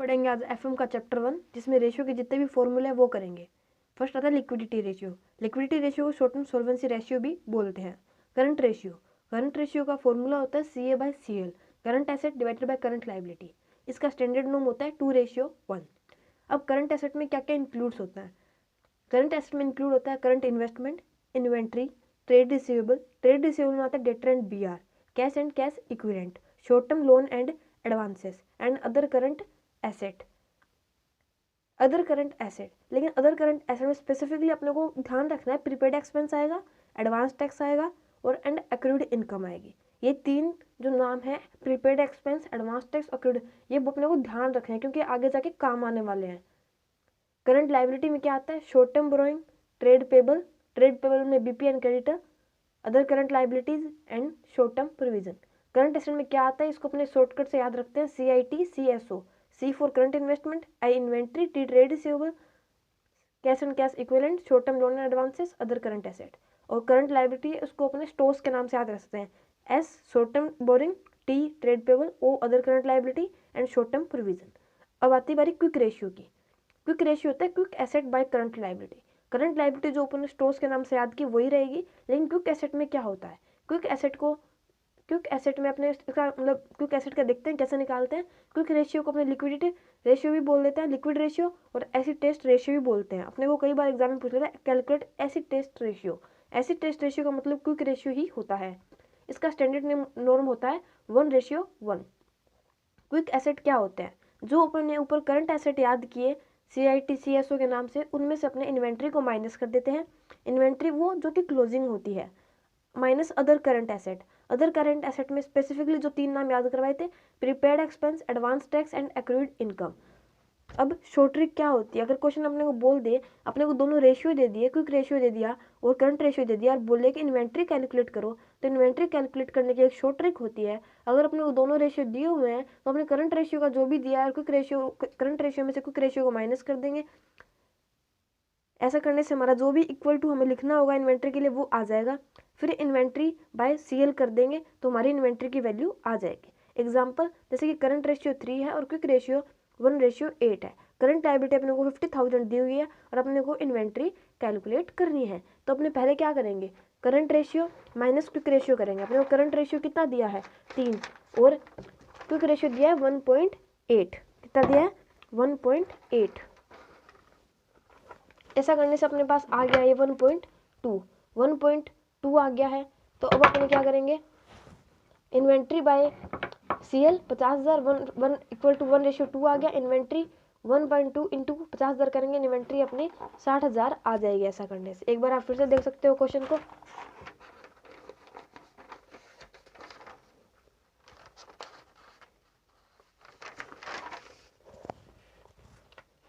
पढ़ेंगे आज एफएम का चैप्टर 1, जिसमें रेशियो के जितने भी फॉर्मूले हैं वो करेंगे। फर्स्ट आता है लिक्विडिटी रेशियो। लिक्विडिटी रेशियो को शॉर्ट टर्म सॉल्वेंसी रेशियो भी बोलते हैं। करंट रेशियो का फॉर्मूला होता है CA/CL, current asset divided by current liability. इसका स्टैंडर्ड नॉर्म होता है 2:1। अब करंट एसेट में क्या क्या इंक्लूड्स होता है? करंट एसेट में इंक्लूड होता है current investment, inventory, trade receivable. Trade receivable में आता है debtor and BR, cash and cash equivalent, short term loan and advances and other current asset. लेकिन अदर करंट एसेट में स्पेसिफिकली अपने को ध्यान रखना है, प्रीपेड एक्सपेंस आएगा, एडवांस टैक्स आएगा और एंड एक्रूड इनकम आएगी। ये तीन जो नाम है, prepaid expense, advance tax, accrued, ये अपने को ध्यान रखना है क्योंकि आगे जाके काम आने वाले हैं। करंट लाइबिलिटी में क्या आता है? Short term borrowing, trade payable में BP and creditor, other current liabilities and short term provision. Current asset में क्या आता है? इसको अपने शॉर्टकट से याद रखते हैं, CIT/CSO। C for current investment, I inventory, T trade receivable, cash and cash equivalent, short term loan and advances, other current asset. और करंट लाइबिलिटी उसको अपने स्टोर्स के नाम से याद रख सकते हैं, S short term borrowing, T trade payable, O other current liability and short term provision. अब आती बारी क्विक रेशियो की। क्विक रेशियो होता है quick asset by current liability. Current liability जो अपन स्टोर्स के नाम से याद की वही रहेगी, लेकिन क्विक एसेट में क्या होता है? क्विक एसेट में अपने इसका मतलब क्विक एसेट का देखते हैं कैसे निकालते हैं। क्विक रेशियो को अपने लिक्विडिटी रेशियो भी बोल देते हैं, लिक्विड रेशियो, और एसिड टेस्ट रेशियो भी बोलते हैं। अपने को कई बार एग्जाम में पूछ लेता है, calculate acid test ratio. Acid test ratio का मतलब क्विक रेशियो ही होता है। इसका स्टैंडर्ड नॉर्म होता है 1:1। क्विक एसेट क्या होते हैं? जो अपन ने ऊपर करंट एसेट याद किए CIT/CSO के नाम से, उनमें से अपने इन्वेंट्री को माइनस कर देते हैं। इन्वेंट्री वो जो कि क्लोजिंग होती है, minus other current asset. Other current asset में स्पेसिफिकली जो तीन नाम याद करवाए थे, prepaid expense, advance tax and accrued income. अब शॉर्ट ट्रिक क्या होती है? अगर क्वेश्चन अपने को बोल दे, अपने को दोनों रेशियो दे दिए, क्विक रेशियो दे दिया और करंट रेशियो दे दिया, और बोले कि इन्वेंट्री कैलकुलेट करो, तो इन्वेंट्री कैलकुलेट करने की एक शॉर्ट ट्रिक होती है। अगर अपने को दोनों रेशियो दिए हुए हैं तो अपने करंट रेशियो का जो भी दिया है, करंट रेशियो में से क्विक रेशियो को माइनस कर देंगे। ऐसा करने से हमारा जो भी इक्वल टू हमें लिखना होगा इन्वेंट्री के लिए वो आ जाएगा। फिर इन्वेंट्री बाय CL कर देंगे तो हमारी इन्वेंट्री की वैल्यू आ जाएगी। एग्जांपल, जैसे कि करंट रेशियो 3 है और क्विक रेशियो 1:8 है। करंट लायबिलिटी अपने को 50,000 दी हुई है और अपने को इन्वेंट्री कैलकुलेट करनी है, तो अपने पहले क्या करेंगे? Current ratio minus quick ratio करेंगे। अपने को करंट रेशियो कितना दिया है? 3, और क्विक रेशियो दिया है 1.8। कितना दिया है? 1.8। ऐसा करने से अपने पास आ गया ये 1.2 आ गया है। तो अब अपने क्या करेंगे? इन्वेंट्री बाय CL 50,000, 1:1 आ गया। इन्वेंट्री 1.2 इंटू 50,000 करेंगे, इन्वेंट्री अपनी 60,000 आ जाएगी। ऐसा करने से एक बार आप फिर से देख सकते हो क्वेश्चन को।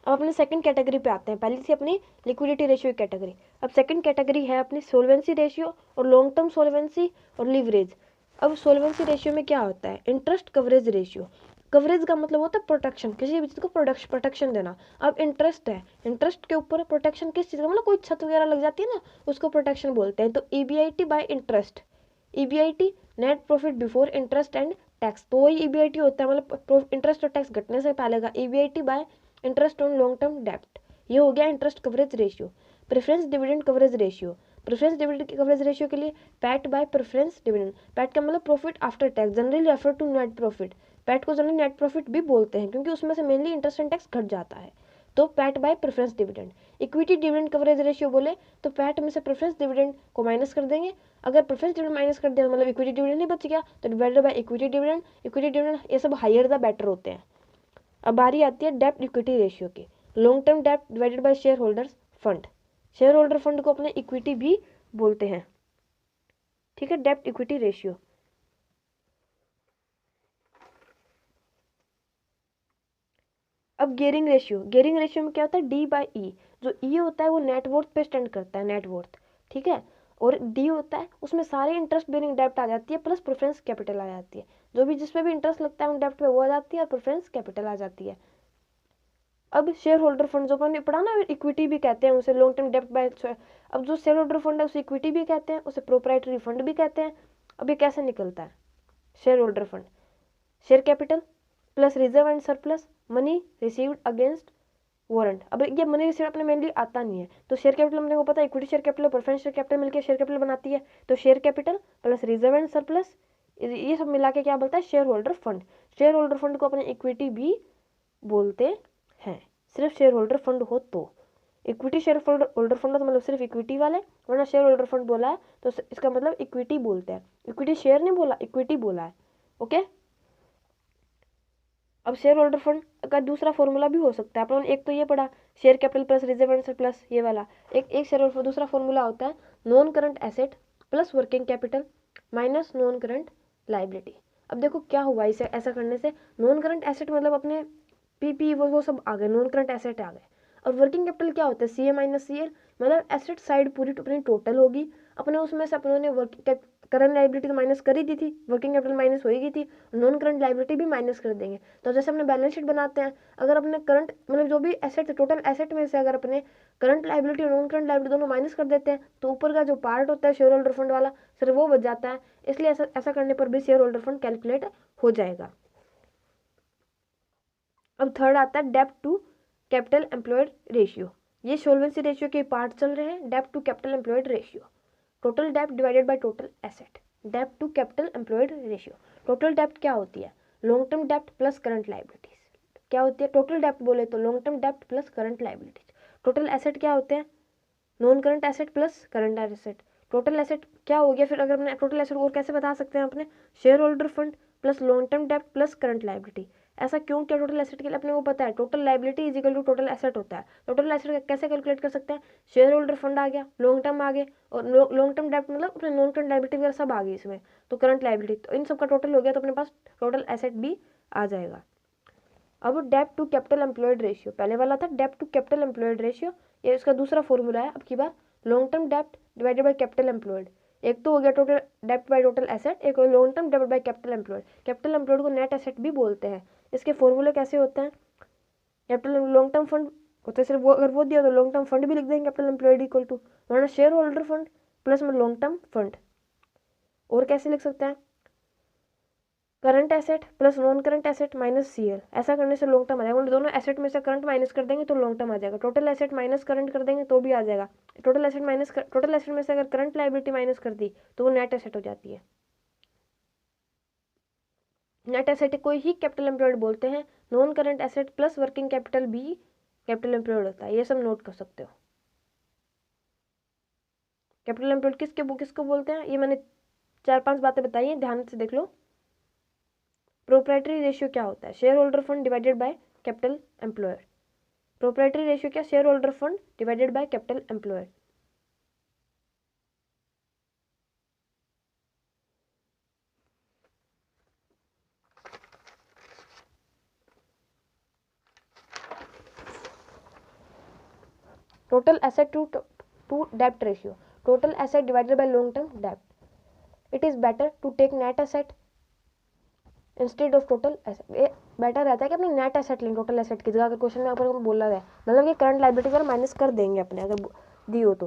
अब अपने सेकंड कैटेगरी पे आते हैं। पहली थी अपनी लिक्विडिटी रेशियो कैटेगरी। अब सेकंड कैटेगरी है अपनी सोल्वेंसी रेशियो और लॉन्ग टर्म सोल्वेंसी और लीवरेज। अब सोल्वेंसी रेशियो में क्या होता है? Interest coverage ratio. कवरेज का मतलब होता है प्रोटेक्शन, किसी भी चीज़ को प्रोटेक्शन देना। अब इंटरेस्ट है, इंटरेस्ट के ऊपर प्रोटेक्शन किस चीज़ का, मतलब कोई छत वगैरह लग जाती है ना, उसको प्रोटेक्शन बोलते हैं। तो EBIT by interest, EBIT net profit before interest and tax, तो वही EBIT होता है, मतलब इंटरेस्ट और टैक्स घटने से पहले का। EBIT by interest on long term डेप्ट, ये हो गया interest coverage ratio. Preference dividend coverage ratio, preference dividend coverage ratio के लिए PAT by preference dividend. PAT का मतलब profit after tax, generally refer to net profit. PAT को generally net profit भी बोलते हैं क्योंकि उसमें से मेनली इंटरेस्ट एंड टैक्स घट जाता है। तो PAT by preference dividend. Equity dividend coverage ratio बोले तो पैट में से प्रेफरेंस डिविडेंड को माइनस कर देंगे। अगर प्रेफरेंस डिविडेंड माइनस कर दिया मतलब इक्विटी डिविडेंड ही बच गया, तो divided by equity dividend. Equity dividend ये सब हायर द बेटर होते हैं। अब बारी आती है डेप्ट इक्विटी रेशियो की। लॉन्ग टर्म डेप्ट divided by shareholders fund. Shareholder fund को अपने इक्विटी भी बोलते हैं, ठीक है, डेप्ट इक्विटी रेशियो। अब गियरिंग रेशियो में क्या होता है? D/E। जो E होता है वो नेटवर्थ पे स्टैंड करता है, नेटवर्थ, ठीक है। और D होता है उसमें सारे इंटरेस्ट बेरिंग डेप्ट आ जाती है प्लस प्रेफरेंस कैपिटल आ जाती है। जो भी जिसपे भी इंटरेस्ट लगता है उन डेप्ट पे वो आ जाती है और प्रेफरेंस कैपिटल आ जाती है। अब शेयर होल्डर फंड जो अपन ने पढ़ा ना, इक्विटी भी कहते हैं उसे, लॉन्ग टर्म डेप्ट बाय। अब जो शेयर होल्डर फंड है उसे इक्विटी भी कहते हैं, उसे प्रोप्राइटरी फंड भी कहते हैं। अब ये कैसे निकलता है? Share holder fund, share capital plus reserve and surplus money received against warrant. अब ये मनी रिसीव्ड अपने मेनली आता नहीं है, तो शेयर कैपिटल अपने को पता है इक्विटी शेयर कैपिटल और प्रेफरेंस शेयर कैपिटल मिलकर शेयर कैपिटल बनाती है। तो share capital plus reserve and surplus, ये सब मिला के क्या बोलता है, share holder fund. Shareholder fund को अपने इक्विटी भी बोलते हैं, सिर्फ शेयर होल्डर फंड हो तो। इक्विटी शेयर होल्डर फंड तो मतलब सिर्फ इक्विटी वाले, वरना शेयर होल्डर फंड बोला है तो इसका मतलब इक्विटी बोलते हैं। इक्विटी शेयर नहीं बोला, इक्विटी बोला है। ओके, अब शेयर होल्डर फंड का दूसरा फॉर्मूला भी हो सकता है। अपन एक तो ये पढ़ा share capital plus reserve and surplus, ये वाला एक शेयर होल्डर दूसरा फॉर्मूला होता है non current asset plus working capital minus non current liability. अब देखो क्या हुआ इसे ऐसा करने से, नॉन करंट एसेट मतलब अपने पीपी वो सब आ गए, नॉन करंट एसेट आ गए। और वर्किंग कैपिटल क्या होता है, सी ए माइनस सी एल, मतलब एसेट साइड पूरी अपनी टोटल होगी। अपने उसमें से अपनों ने करंट लाइबिलिटी तो माइनस कर ही दी थी, वर्किंग कैपिटल माइनस हो ही थी, नॉन करंट लाइबिलिटी भी माइनस कर देंगे। तो जैसे अपने बैलेंस शीट बनाते हैं, अगर अपने करंट मतलब जो भी एसेट टोटल एसेट में से अगर अपने करंट लाइबिलिटी और नॉन करंट लाइबिलिटी दोनों माइनस कर देते हैं तो ऊपर का जो पार्ट होता है शेयर होल्डर फंड वाला सिर्फ वो बच जाता है। इसलिए ऐसा करने पर भी शेयर होल्डर फंड कैलकुलेट हो जाएगा। अब थर्ड आता है डेब्ट टू कैपिटल एम्प्लॉयड रेशियो। ये सोल्वेंसी रेशियो के पार्ट चल रहे हैं, डेब्ट to capital employed ratio, total डेब्ट डिवाइडेड बाय टोटल एसेट, डेब्ट to capital employed ratio. Total डेब्ट क्या होती है, लॉन्ग टर्म डेब्ट प्लस करंट लाइबिलिटीज। क्या होती है टोटल डेब्ट, बोले तो लॉन्ग टर्म डेब्ट plus current liabilities. Total asset क्या होते हैं, non current asset plus current asset. Total asset क्या हो गया फिर, अगर अपने टोटल एसेट और कैसे बता सकते हैं अपने, share holder fund plus long term डेब्ट प्लस करंट लाइबिलिटी। ऐसा क्यों किया, टोटल एसेट के लिए अपने को पता है total liability is equal to total asset होता है। टोटल एसेट कैसे कैलकुलेट कर सकते हैं, शेयर होल्डर फंड आ गया, लॉन्ग टर्म आ गए, और लॉन्ग टर्म डेब्ट मतलब अपने नॉन करंट लाइबिलिटी वगैरह सब आ गई इसमें, तो करंट लाइबिलिटी, तो इन सब का टोटल हो गया तो अपने पास टोटल एसेट भी आ जाएगा। अब डेब्ट टू कैपिटल एम्प्लॉयड रेशियो, पहले वाला था डेब्ट टू कैपिटल एम्प्लॉयड रेशियो, ये इसका दूसरा फॉर्मूला है। अब की बार लॉन्ग टर्म डेब्ट डिवाइडेड बाय कैपिटल एम्प्लॉयड, एक तो हो गया टोटल डेब्ट बाय टोटल एसेट, एक लॉन्ग टर्म डेब्ट by capital employed. Capital employed को नेट एसेट भी बोलते हैं। इसके फॉर्मूले कैसे होते हैं, कैपिटल लॉन्ग टर्म फंड होता है सिर्फ वो, अगर वो दिया तो लॉन्ग टर्म फंड भी लिख देंगे कैपिटल एम्प्लॉयड इक्वल टू, वरना शेयर होल्डर फंड प्लस में लॉन्ग टर्म फंड। और कैसे लिख सकते हैं, current asset plus non current asset minus CL. ऐसा करने से लॉन्ग टर्म आ जाएगा, दोनों एसेट में से करंट माइनस कर देंगे तो लॉन्ग टर्म आ जाएगा। टोटल एसेट माइनस करंट कर देंगे तो भी आ जाएगा। टोटल एसेट में से अगर करंट लाइबिलिटी माइनस कर दी तो वो नेट एसेट हो जाती है। नेट एसेट को ही कैपिटल एम्प्लॉयड बोलते हैं। Non current asset plus working capital भी कैपिटल एम्प्लॉयड होता है, ये सब नोट कर सकते हो। कैपिटल एम्प्लॉयड किसको बोलते हैं, ये मैंने 4-5 बातें बताई हैं, ध्यान से देख लो। प्रोप्राइटरी रेशियो क्या होता है, share holder fund divided by capital employer. Proprietary ratio क्या, share holder fund divided by capital employer. Total asset to डेब्ट ratio, total asset divided by long term डेब्ट। It is better to take net asset instead of total asset. ये better रहता है कि अपने net asset लें total asset की जगह, अगर क्वेश्चन में ऊपर बोला है मतलब कि करंट लाइबिलिटी पर माइनस कर देंगे अपने, अगर दी हो तो।